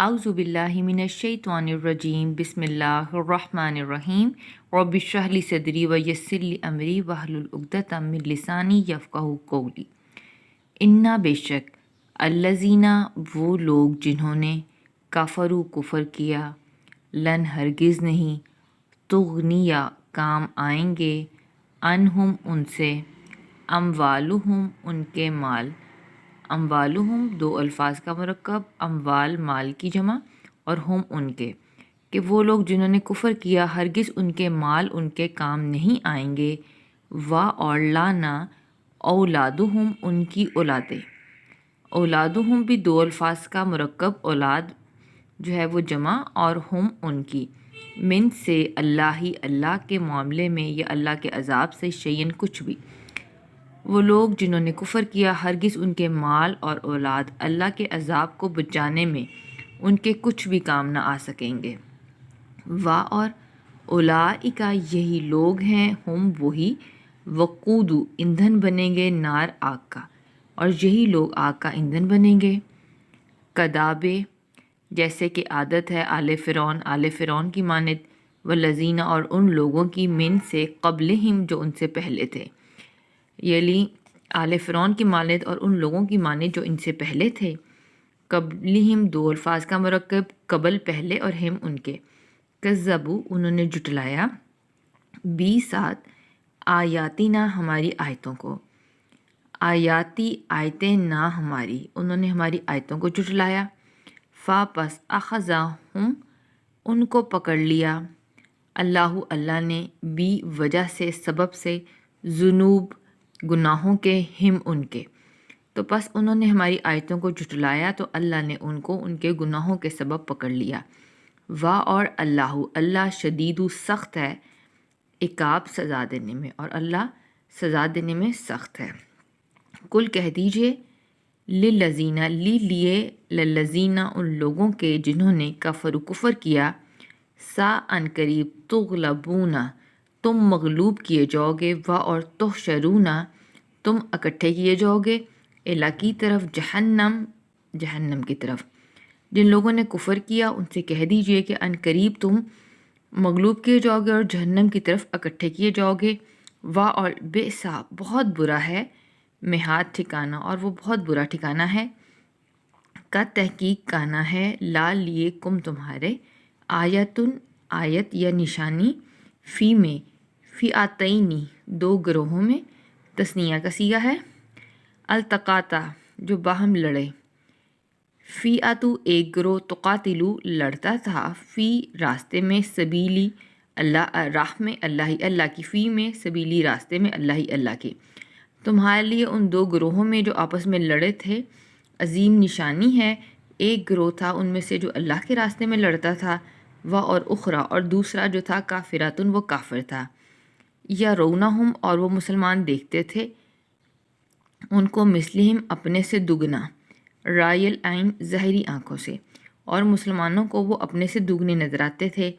اعوذ باللہ من الشیطان الرجیم بسم اللہ الرحمن الرحیم رب اشرح لی صدری ویسر لی امری واحلل عقدۃ من لسانی یفقہوا قولی۔ انا بے شک الذین وہ لوگ جنہوں نے کفروا کفر کیا، لن ہرگز نہیں، تغنیا کام آئیں گے، عنہم ان سے، اموالہم ان کے مال، اموالہم دو الفاظ کا مرکب، اموال مال کی جمع اور ہم ان کے، کہ وہ لوگ جنہوں نے کفر کیا ہرگز ان کے مال ان کے کام نہیں آئیں گے، اور لانا اولادہم ان کی اولادیں، اولادہم بھی دو الفاظ کا مرکب، اولاد جو ہے وہ جمع اور ہم ان کی، من سے اللہ کے معاملے میں یا اللہ کے عذاب سے شیئن کچھ بھی، وہ لوگ جنہوں نے کفر کیا ہرگز ان کے مال اور اولاد اللہ کے عذاب کو بچانے میں ان کے کچھ بھی کام نہ آ سکیں گے، اور اولئک یہی لوگ ہیں، ہم وہی، وقود ایندھن بنیں گے، نار آگ کا، اور یہی لوگ آگ کا ایندھن بنیں گے، کدابے جیسے کہ عادت ہے، آل فرعون کی مانند، والذین اور ان لوگوں کی، من سے قبلہم جو ان سے پہلے تھے، یعنی آل فرعون کی مانند اور ان لوگوں کی مانند جو ان سے پہلے تھے، قبلہم دو الفاظ کا مرکب، قبل پہلے اور ہم ان کے، کذبوا انہوں نے جھٹلایا، ساتھ آیاتنا ہماری آیتوں کو، آیاتی آیتیں نہ ہماری، انہوں نے ہماری آیتوں کو جھٹلایا، پس اخذہم ان کو پکڑ لیا، اللہ نے، وجہ سے سبب سے، ذنوب گناہوں کے، ہم ان کے، تو پس انہوں نے ہماری آیتوں کو جھٹلایا تو اللہ نے ان کو ان کے گناہوں کے سبب پکڑ لیا، اور اللہ شدید سخت ہے، عقاب سزا دینے میں، اور اللہ سزا دینے میں سخت ہے۔ کل کہہ دیجئے، للذین للذین ان لوگوں کے جنہوں نے کفر کیا، ان قریب، تغلبون تم مغلوب کیے جاؤ گے، اور تحشرون تم اکٹھے کیے جاؤ گے، کی طرف، جہنم کی طرف۔ جن لوگوں نے کفر کیا ان سے کہہ دیجئے کہ ان قریب تم مغلوب کیے جاؤ گے اور جہنم کی طرف اکٹھے کیے جاؤ گے، اور بئسا بہت برا ہے، مہاد ٹھکانہ، اور وہ بہت برا ٹھکانہ ہے، کا تحقیق کانا ہے، لا لیے کم تمہارے، آیت یا نشانی، فی آتینی دو گروہوں میں، تثنیہ کا صیغہ ہے، التقاطا جو باہم لڑے، فی آتو ایک گروہ، تقاتلو لڑتا تھا، فی راستے میں، سبیلی راہ میں، اللہ کی، فی میں سبیلی راستے میں، اللہ کی، تمہارے لیے ان دو گروہوں میں جو آپس میں لڑے تھے عظیم نشانی ہے، ایک گروہ تھا ان میں سے جو اللہ کے راستے میں لڑتا تھا، اور اخرى اور دوسرا جو تھا کافراتن وہ کافر تھا، یا رونہم اور وہ مسلمان دیکھتے تھے ان کو، مثلہم اپنے سے دگنا، رائل عین ظاہری آنکھوں سے، اور مسلمانوں کو وہ اپنے سے دگنے نظر آتے تھے،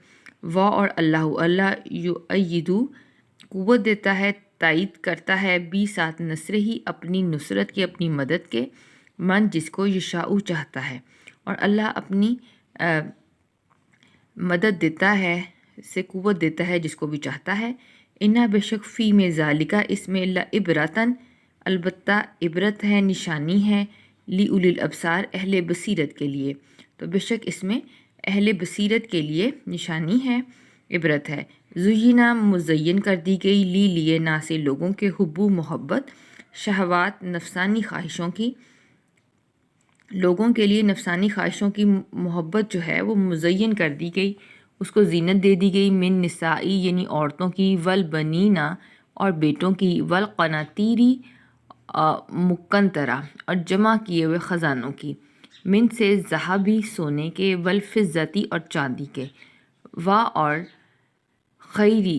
اور اللہ یؤیدو قوت دیتا ہے، تائید کرتا ہے، ساتھ نصر ہی اپنی نصرت کے، اپنی مدد کے، من جس کو یشاء چاہتا ہے، اور اللہ اپنی مدد دیتا ہے، سے قوت دیتا ہے جس کو بھی چاہتا ہے، انا بے شک فی میں ذالکا اس میں لعبرتن البتہ عبرت ہے، نشانی ہے، اولی الابصار اہل بصیرت کے لیے، تو بے شک اس میں اہل بصیرت کے لیے نشانی ہے، عبرت ہے، زینا مزین کر دی گئی، لیے ناس لوگوں کے، حبو محبت، شہوات نفسانی خواہشوں کی، لوگوں کے لیے نفسانی خواہشوں کی محبت جو ہے وہ مزین کر دی گئی، اس کو زینت دے دی گئی، من نسائی یعنی عورتوں کی، والبنینا اور بیٹوں کی، والقناطیری مقنطرہ اور جمع کیے ہوئے خزانوں کی، من سے ذہبی سونے کے، والفضتی اور چاندی کے، اور خیری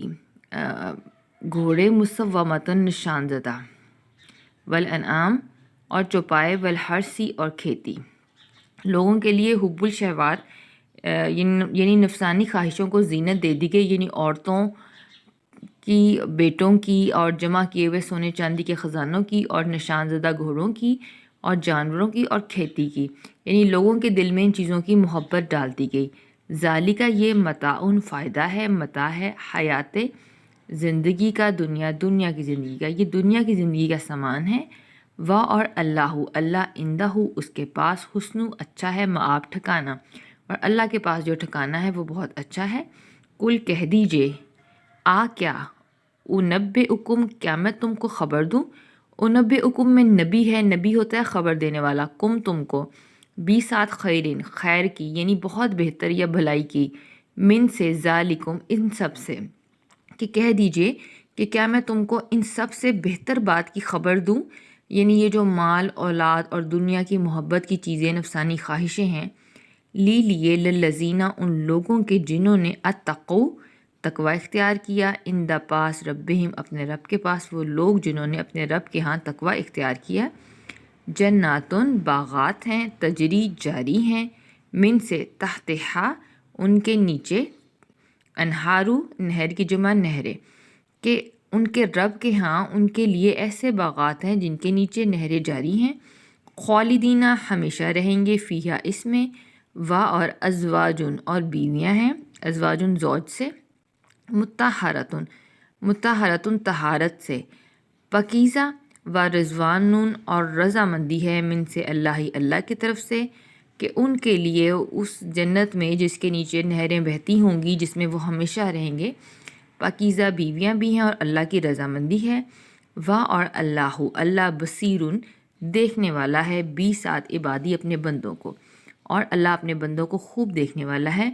گھوڑے، مسومتن نشان زدہ، والانعام اور چوپائے، والحرثی اور کھیتی، لوگوں کے لیے حب الشہوات یعنی نفسانی خواہشوں کو زینت دے دی گئی، یعنی عورتوں کی، بیٹوں کی، اور جمع کیے ہوئے سونے چاندی کے خزانوں کی، اور نشان زدہ گھوڑوں کی اور جانوروں کی اور کھیتی کی، یعنی لوگوں کے دل میں ان چیزوں کی محبت ڈال دی گئی۔ ذالکہ یہ متاعن فائدہ ہے، متاع ہے حیات زندگی کا، دنیا کی زندگی کا، یہ دنیا کی زندگی کا سامان ہے۔ اور اللہ عندہ اس کے پاس حسن اچھا ہے، مآب ٹھکانا، اور اللہ کے پاس جو ٹھکانا ہے وہ بہت اچھا ہے۔ کل کہہ دیجئے کیا انبئکم کیا میں تم کو خبر دوں۔ انبئکم میں نبی ہے، نبی ہوتا ہے خبر دینے والا، کم تم کو، بی ساتھ خیرین خیر کی یعنی بہت بہتر یا بھلائی کی، من سے ذالکم ان سب سے، کہ کہہ دیجئے کہ کیا میں تم کو ان سب سے بہتر بات کی خبر دوں، یعنی یہ جو مال اولاد اور دنیا کی محبت کی چیزیں نفسانی خواہشیں ہیں، لیے للذین ان لوگوں کے جنہوں نے اتقوا تقوی اختیار کیا، ان دا پاس ربہم اپنے رب کے پاس، وہ لوگ جنہوں نے اپنے رب کے ہاں تقوی اختیار کیا، جناتن باغات ہیں، تجری جاری ہیں، من سے تحتہا ان کے نیچے، انہارو نہر کی جمع نہریں، کہ ان کے رب کے ہاں ان کے لیے ایسے باغات ہیں جن کے نیچے نہریں جاری ہیں، خالدینہ ہمیشہ رہیں گے، فیہا اس میں، اور ازواجن اور بیویاں ہیں، ازواجن زوج سے، مطہرتن طہارت سے، پاکیزہ، و رضوانن اور رضامندی ہے، من سے اللہ کی طرف سے، کہ ان کے لیے اس جنت میں جس کے نیچے نہریں بہتی ہوں گی، جس میں وہ ہمیشہ رہیں گے، پاکیزہ بیویاں بھی ہیں اور اللہ کی رضامندی ہے، اور اللہ بصیرن دیکھنے والا ہے، بی ساتھ عبادی اپنے بندوں کو، اور اللہ اپنے بندوں کو خوب دیکھنے والا ہے۔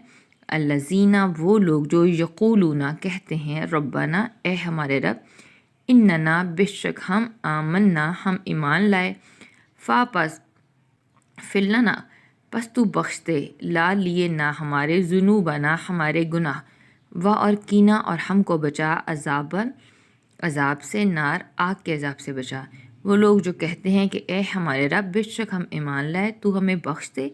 الذین وہ لوگ جو یقولون کہتے ہیں، ربنا اے ہمارے رب، اننا بے شک ہم، آمنا ہم ایمان لائے، پس فلنا پس تو بخش دے، لا لیے نہ ہمارے، ذنوبنا ہمارے گناہ، اور کینا اور ہم کو بچا، عذاب سے، نار آگ کے عذاب سے بچا۔ وہ لوگ جو کہتے ہیں کہ اے ہمارے رب بے شک ہم ایمان لائے، تو ہمیں بخش دے،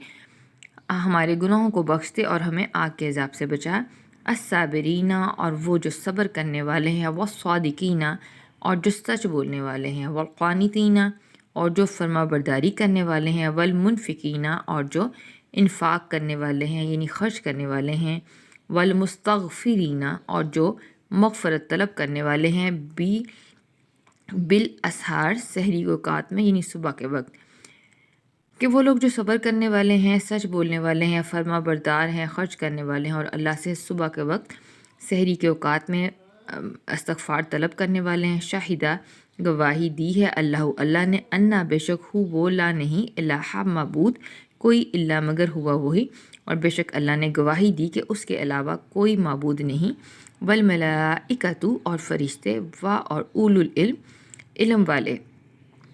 ہمارے گناہوں کو بخش دے اور ہمیں آگ کے عذاب سے بچا۔ الصابرین اور وہ جو صبر کرنے والے ہیں، والصادقین اور جو سچ بولنے والے ہیں، والقانتین اور جو فرما برداری کرنے والے ہیں، والمنفقین اور جو انفاق کرنے والے ہیں یعنی خرچ کرنے والے ہیں، والمستغفرین اور جو مغفرت طلب کرنے والے ہیں، بالاسحار سحری اوقات میں یعنی صبح کے وقت، کہ وہ لوگ جو صبر کرنے والے ہیں، سچ بولنے والے ہیں، فرما بردار ہیں، خرچ کرنے والے ہیں، اور اللہ سے صبح کے وقت سحری کے اوقات میں استغفار طلب کرنے والے ہیں، شاہدہ گواہی دی ہے اللہ نے، انا بے شک ہو وہ، لا نہیں، الہ معبود کوئی، الا مگر ہوا وہی، اور بے شک اللہ نے گواہی دی کہ اس کے علاوہ کوئی معبود نہیں، والملائکۃ اور فرشتے، اور اولو العلم علم والے،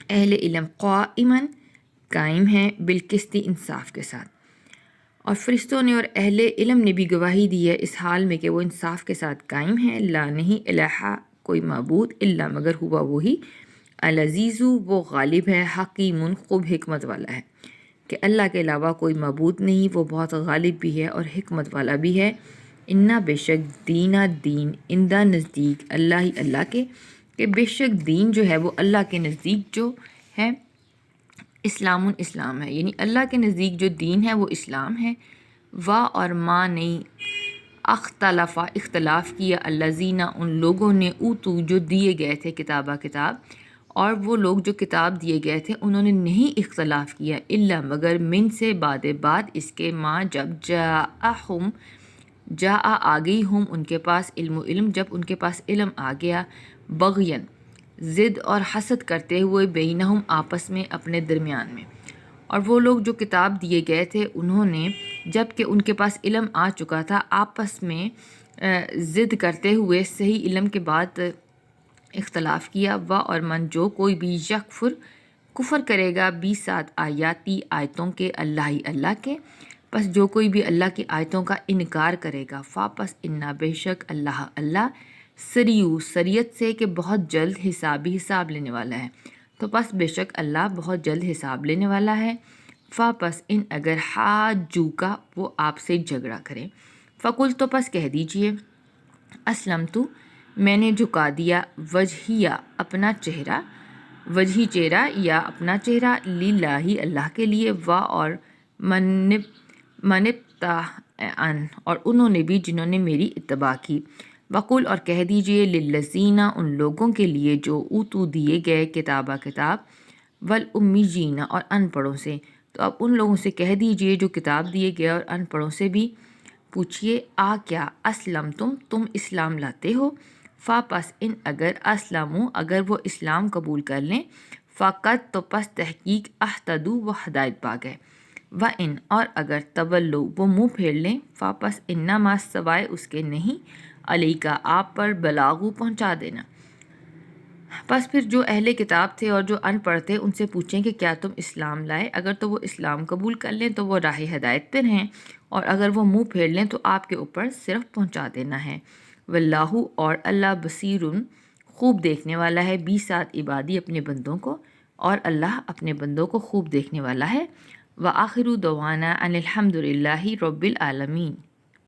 اہل علم، قائماً قائم ہیں، بالقسط انصاف کے ساتھ، اور فرشتوں نے اور اہل علم نے بھی گواہی دی ہے اس حال میں کہ وہ انصاف کے ساتھ قائم ہیں، لا نہیں، الہ کوئی معبود، الا مگر ہوا وہی، العزیز وہ غالب ہے، حکیم خوب حکمت والا ہے، کہ اللہ کے علاوہ کوئی معبود نہیں، وہ بہت غالب بھی ہے اور حکمت والا بھی ہے۔ انا بے شک دین اندہ نزدیک اللہ کے، کہ بے شک دین جو ہے وہ اللہ کے نزدیک جو ہے اسلام ہے، یعنی اللہ کے نزدیک جو دین ہے وہ اسلام ہے، اور ماں نہیں اختلاف کیا، الذین ان لوگوں نے، اوتو جو دیے گئے تھے کتاب، اور وہ لوگ جو کتاب دیے گئے تھے انہوں نے نہیں اختلاف کیا، الا مگر، من سے بعد اس کے، ماں جب آ گئی ہم ان کے پاس، علم جب ان کے پاس علم آ گیا، بغین ضد اور حسد کرتے ہوئے، بینہم آپس میں اپنے درمیان میں، اور وہ لوگ جو کتاب دیے گئے تھے انہوں نے جب کہ ان کے پاس علم آ چکا تھا، آپس میں ضد کرتے ہوئے صحیح علم کے بعد اختلاف کیا، اور من جو کوئی بھی یکفر کفر کرے گا، 20 آیتوں کے، اللہ کے، پس جو کوئی بھی اللہ کی آیتوں کا انکار کرے گا، پس انا بے شک اللہ سریع سریعت سے، کہ بہت جلد حساب لینے والا ہے، تو پس بے شک اللہ بہت جلد حساب لینے والا ہے۔ پس ان اگر حاجو کا وہ آپ سے جھگڑا کرے، فقل تو پس کہہ دیجئے، اسلمت میں نے جھکا دیا، وجہی چہرہ یا اپنا چہرہ، للہ اللہ کے لیے، اور منبتعن، اور انہوں نے بھی جنہوں نے میری اتباع کی۔ وقل، اور کہہ دیجئے، للذین، ان لوگوں کے لیے جو اوتو دیے گئے کتاب، والامیین، اور ان پڑھوں سے۔ تو اب ان لوگوں سے کہہ دیجئے جو کتاب دیے گئے اور ان پڑھوں سے بھی پوچھئے، کیا اسلم تم اسلام لاتے ہو؟ پس ان اگر اسلموا، اگر وہ اسلام قبول کر لیں، فقط تو پس تحقیق اہتدوا، وہ ہدایت پا گئے، وَإِنْ، اور اگر تولوا، وہ منہ پھیر لیں، پس انما، سوائے اس کے نہیں، علیکا، آپ پر، بلاغو، پہنچا دینا۔ پس پھر جو اہل کتاب تھے اور جو ان پڑھ تھے ان سے پوچھیں کہ کیا تم اسلام لائے؟ اگر تو وہ اسلام قبول کر لیں تو وہ راہ ہدایت پر ہیں، اور اگر وہ منہ پھیر لیں تو آپ کے اوپر صرف پہنچا دینا ہے۔ واللہ، اور اللہ، بصیر، خوب دیکھنے والا ہے، بی ساتھ عبادی، اپنے بندوں کو، اور اللہ اپنے بندوں کو خوب دیکھنے والا ہے۔ وآخر دعوانا ان الحمد للہ رب العالمین۔